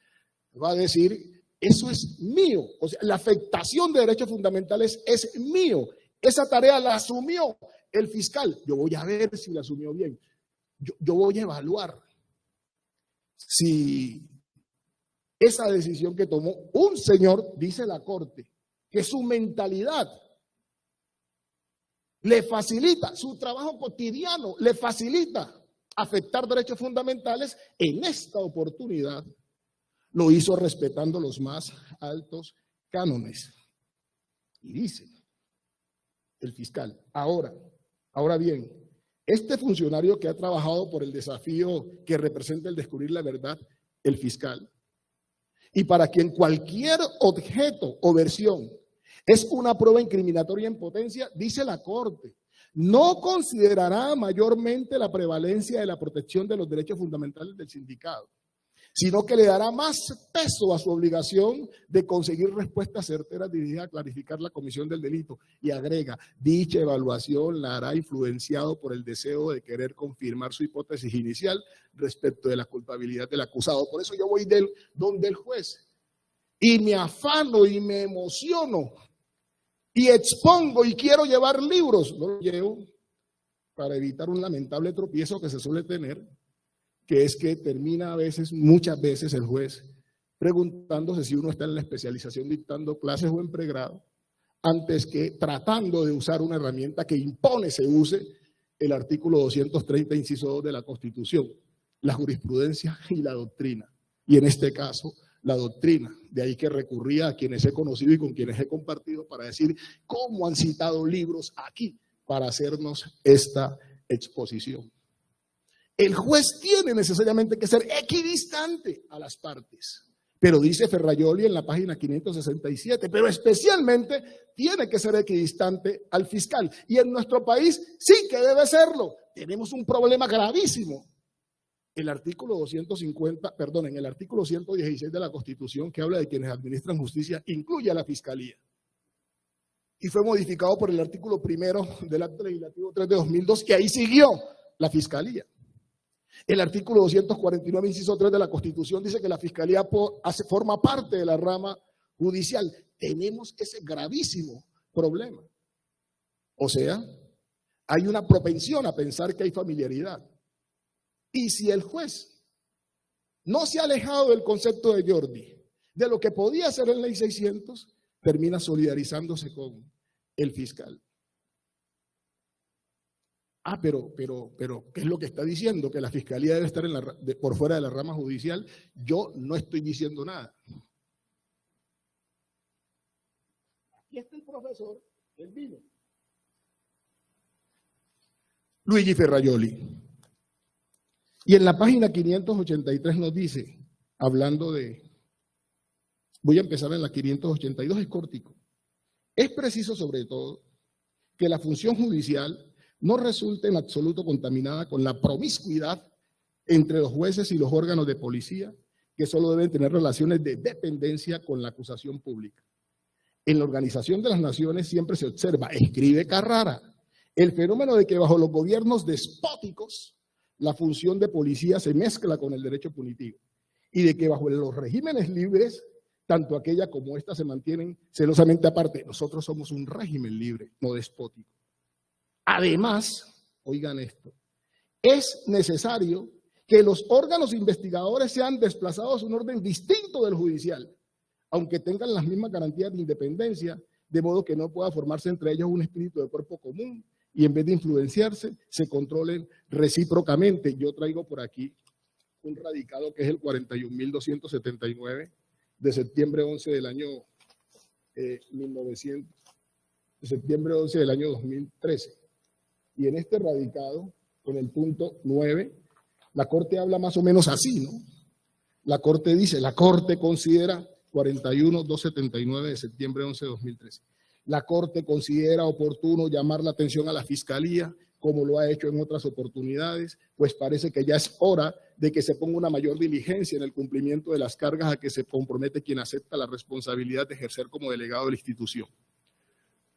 va a decir, eso es mío, o sea, la afectación de derechos fundamentales es mío, esa tarea la asumió el fiscal, yo voy a ver si la asumió bien, yo voy a evaluar si esa decisión que tomó un señor, dice la Corte, que su mentalidad le facilita, su trabajo cotidiano le facilita afectar derechos fundamentales, en esta oportunidad lo hizo respetando los más altos cánones. Y dice el fiscal, ahora bien, este funcionario que ha trabajado por el desafío que representa el descubrir la verdad, el fiscal, y para quien cualquier objeto o versión es una prueba incriminatoria en potencia, dice la Corte, no considerará mayormente la prevalencia de la protección de los derechos fundamentales del sindicado, sino que le dará más peso a su obligación de conseguir respuestas certeras dirigidas a clarificar la comisión del delito. Y agrega, dicha evaluación la hará influenciado por el deseo de querer confirmar su hipótesis inicial respecto de la culpabilidad del acusado. Por eso yo voy donde el juez y me afano y me emociono y expongo y quiero llevar libros. No los llevo para evitar un lamentable tropiezo que se suele tener, que es que termina muchas veces el juez preguntándose si uno está en la especialización dictando clases o en pregrado, antes que tratando de usar una herramienta que impone se use el artículo 230, inciso 2 de la Constitución, la jurisprudencia y la doctrina. Y en este caso, la doctrina, de ahí que recurría a quienes he conocido y con quienes he compartido para decir cómo han citado libros aquí para hacernos esta exposición. El juez tiene necesariamente que ser equidistante a las partes, pero dice Ferrajoli en la página 567, pero especialmente tiene que ser equidistante al fiscal. Y en nuestro país sí que debe serlo. Tenemos un problema gravísimo. El artículo 116 de la Constitución, que habla de quienes administran justicia, incluye a la Fiscalía. Y fue modificado por el artículo 1 del Acto Legislativo 3 de 2002, que ahí siguió la Fiscalía. El artículo 249, inciso 3 de la Constitución dice que la Fiscalía forma parte de la rama judicial. Tenemos ese gravísimo problema. O sea, hay una propensión a pensar que hay familiaridad. Y si el juez no se ha alejado del concepto de Jordi, de lo que podía ser en Ley 600, termina solidarizándose con el fiscal. Pero, ¿qué es lo que está diciendo? Que la Fiscalía debe estar por fuera de la rama judicial. Yo no estoy diciendo nada. aquí está el profesor, él vino. Luigi Ferrajoli. Y en la página 583 nos dice, hablando de, voy a empezar en la 582, es cortico. Es preciso sobre todo que la función judicial no resulte en absoluto contaminada con la promiscuidad entre los jueces y los órganos de policía, que solo deben tener relaciones de dependencia con la acusación pública. En la Organización de las Naciones siempre se observa, escribe Carrara, el fenómeno de que bajo los gobiernos despóticos la función de policía se mezcla con el derecho punitivo y de que bajo los regímenes libres, tanto aquella como esta se mantienen celosamente aparte. Nosotros somos un régimen libre, no despótico. Además, oigan esto, es necesario que los órganos investigadores sean desplazados a un orden distinto del judicial, aunque tengan las mismas garantías de independencia, de modo que no pueda formarse entre ellos un espíritu de cuerpo común y en vez de influenciarse, se controlen recíprocamente. Yo traigo por aquí un radicado que es el 41.279 de septiembre 11 del año 2013. Y en este radicado, con el punto 9, la Corte habla más o menos así, ¿no? La Corte dice, la Corte considera 41.279 de septiembre 11 de 2013. La Corte considera oportuno llamar la atención a la Fiscalía, como lo ha hecho en otras oportunidades, pues parece que ya es hora de que se ponga una mayor diligencia en el cumplimiento de las cargas a que se compromete quien acepta la responsabilidad de ejercer como delegado de la institución.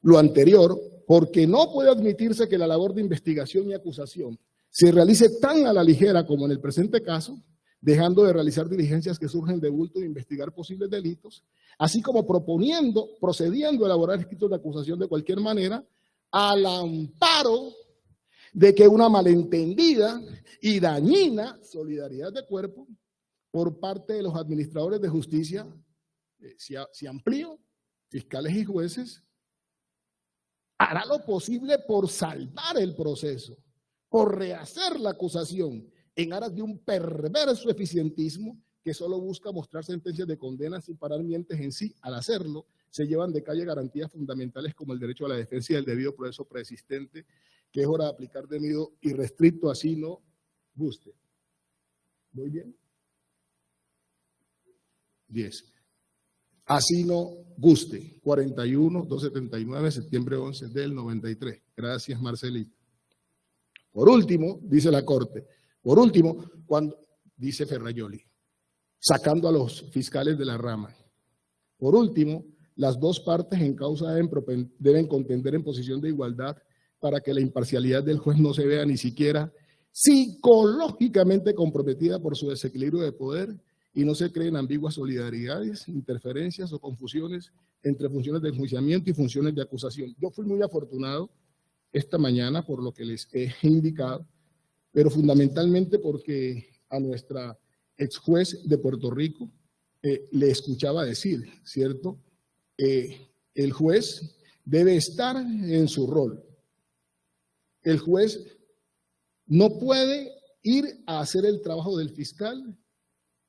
Lo anterior, porque no puede admitirse que la labor de investigación y acusación se realice tan a la ligera como en el presente caso, dejando de realizar diligencias que surgen de bulto de investigar posibles delitos, así como procediendo a elaborar escritos de acusación de cualquier manera, al amparo de que una malentendida y dañina solidaridad de cuerpo por parte de los administradores de justicia, si amplío, fiscales y jueces, hará lo posible por salvar el proceso, por rehacer la acusación, en aras de un perverso eficientismo que solo busca mostrar sentencias de condena sin parar mientes en sí. Al hacerlo, se llevan de calle garantías fundamentales como el derecho a la defensa y el debido proceso preexistente, que es hora de aplicar debido y restricto, así no guste. ¿Muy bien? 10. Así no guste. 41.279, septiembre 11 del 93. Gracias, Marcelita. Por último, dice la Corte, por último, cuando dice Ferrajoli, sacando a los fiscales de la rama. Por último, las dos partes en causa deben contender en posición de igualdad para que la imparcialidad del juez no se vea ni siquiera psicológicamente comprometida por su desequilibrio de poder y no se creen ambiguas solidaridades, interferencias o confusiones entre funciones de enjuiciamiento y funciones de acusación. Yo fui muy afortunado esta mañana por lo que les he indicado, pero fundamentalmente porque a nuestra ex juez de Puerto Rico le escuchaba decir, ¿cierto? El juez debe estar en su rol. El juez no puede ir a hacer el trabajo del fiscal,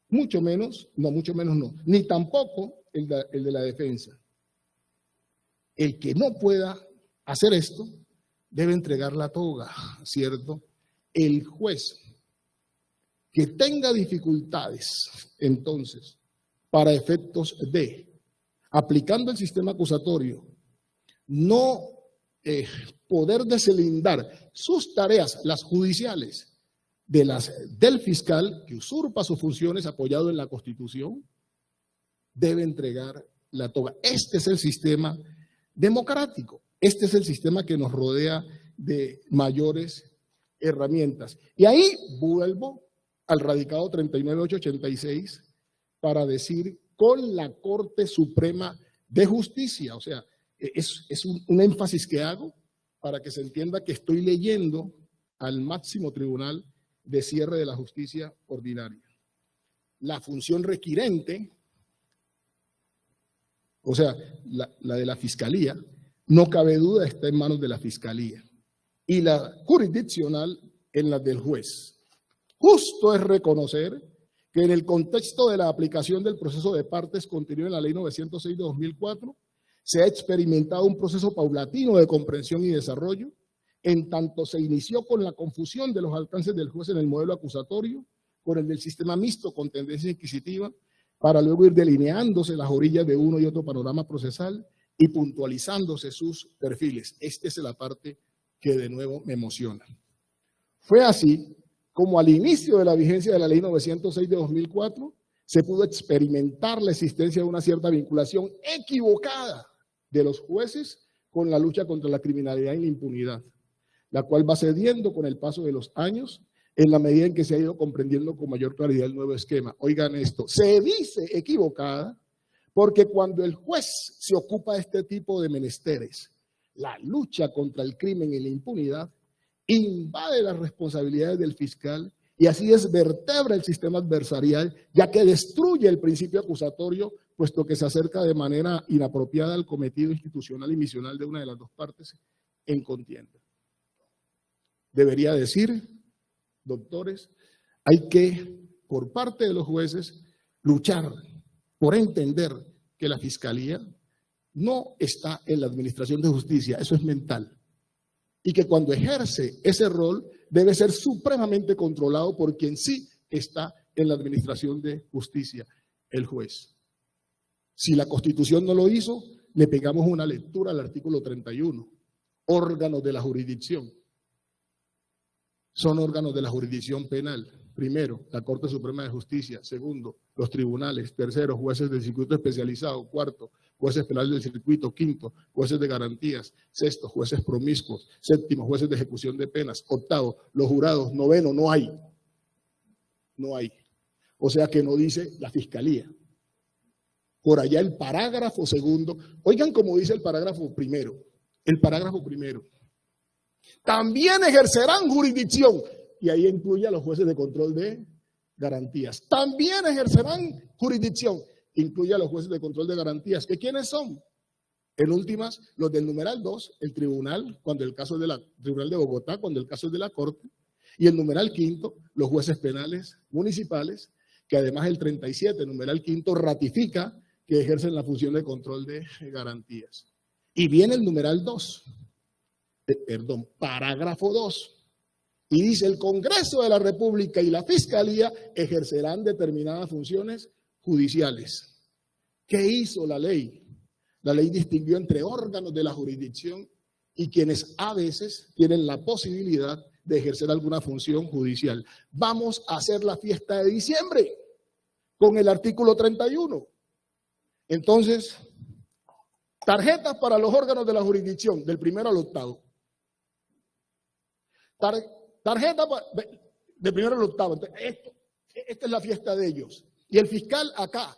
mucho menos no, ni tampoco el de la defensa. El que no pueda hacer esto debe entregar la toga, ¿cierto? El juez que tenga dificultades, entonces, para efectos de, aplicando el sistema acusatorio, no poder deslindar sus tareas, las judiciales, de las del fiscal, que usurpa sus funciones apoyado en la Constitución, debe entregar la toga. Este es el sistema democrático, este es el sistema que nos rodea de mayores herramientas. Y ahí vuelvo al radicado 39886 para decir con la Corte Suprema de Justicia, o sea, es un énfasis que hago para que se entienda que estoy leyendo al máximo tribunal de cierre de la justicia ordinaria. La función requirente, o sea, la de la Fiscalía, no cabe duda, está en manos de la Fiscalía. Y la jurisdiccional en la del juez. Justo es reconocer que en el contexto de la aplicación del proceso de partes contenido en la Ley 906 de 2004, Se ha experimentado un proceso paulatino de comprensión y desarrollo, en tanto se inició con la confusión de los alcances del juez en el modelo acusatorio, con el del sistema mixto con tendencia inquisitiva, para luego ir delineándose las orillas de uno y otro panorama procesal y puntualizándose sus perfiles. Esta es la parte que de nuevo me emociona. Fue así como al inicio de la vigencia de la Ley 906 de 2004, se pudo experimentar la existencia de una cierta vinculación equivocada de los jueces con la lucha contra la criminalidad y la impunidad, la cual va cediendo con el paso de los años en la medida en que se ha ido comprendiendo con mayor claridad el nuevo esquema. Oigan esto, se dice equivocada porque cuando el juez se ocupa de este tipo de menesteres, la lucha contra el crimen y la impunidad, invade las responsabilidades del fiscal y así desvertebra el sistema adversarial, ya que destruye el principio acusatorio, puesto que se acerca de manera inapropiada al cometido institucional y misional de una de las dos partes en contienda. Debería decir, doctores, hay que, por parte de los jueces, luchar por entender que la fiscalía no está en la administración de justicia, eso es mental. Y que cuando ejerce ese rol debe ser supremamente controlado por quien sí está en la administración de justicia, el juez. Si la Constitución no lo hizo, le pegamos una lectura al artículo 31, órganos de la jurisdicción. Son órganos de la jurisdicción penal. Primero, la Corte Suprema de Justicia. Segundo, los tribunales. Tercero, jueces del circuito especializado. Cuarto, jueces penales del circuito. Quinto, jueces de garantías. Sexto, jueces promiscuos. Séptimo, jueces de ejecución de penas. Octavo, los jurados. Noveno, no hay. No hay. O sea que no dice la fiscalía. Por allá el parágrafo segundo. Oigan cómo dice el parágrafo primero. El parágrafo primero. También ejercerán jurisdicción, y ahí incluye a los jueces de control de garantías. También ejercerán jurisdicción, incluye a los jueces de control de garantías. ¿Que quiénes son? En últimas, los del numeral 2, el tribunal, cuando el caso es del Tribunal de Bogotá, cuando el caso es de la Corte, y el numeral 5, los jueces penales municipales, que además el 37, el numeral 5, ratifica que ejercen la función de control de garantías. Y viene el numeral 2. Parágrafo 2, y dice: el Congreso de la República y la Fiscalía ejercerán determinadas funciones judiciales. ¿Qué hizo la ley? La ley distinguió entre órganos de la jurisdicción y quienes a veces tienen la posibilidad de ejercer alguna función judicial. Vamos a hacer la fiesta de diciembre con el artículo 31. Entonces, tarjetas para los órganos de la jurisdicción, del primero al octavo. Tarjeta de primero al octavo. Esta es la fiesta de ellos. Y el fiscal acá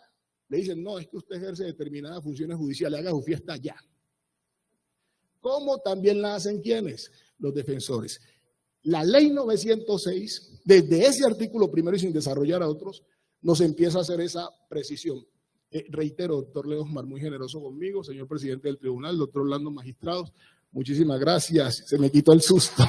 le dicen: no, es que usted ejerce determinadas funciones judiciales, haga su fiesta ya. ¿Cómo también la hacen quiénes? Los defensores. La ley 906, desde ese artículo primero y sin desarrollar a otros, nos empieza a hacer esa precisión. Reitero, doctor Leosmar, muy generoso conmigo, señor presidente del tribunal, doctor Orlando Magistrados, muchísimas gracias, se me quitó el susto.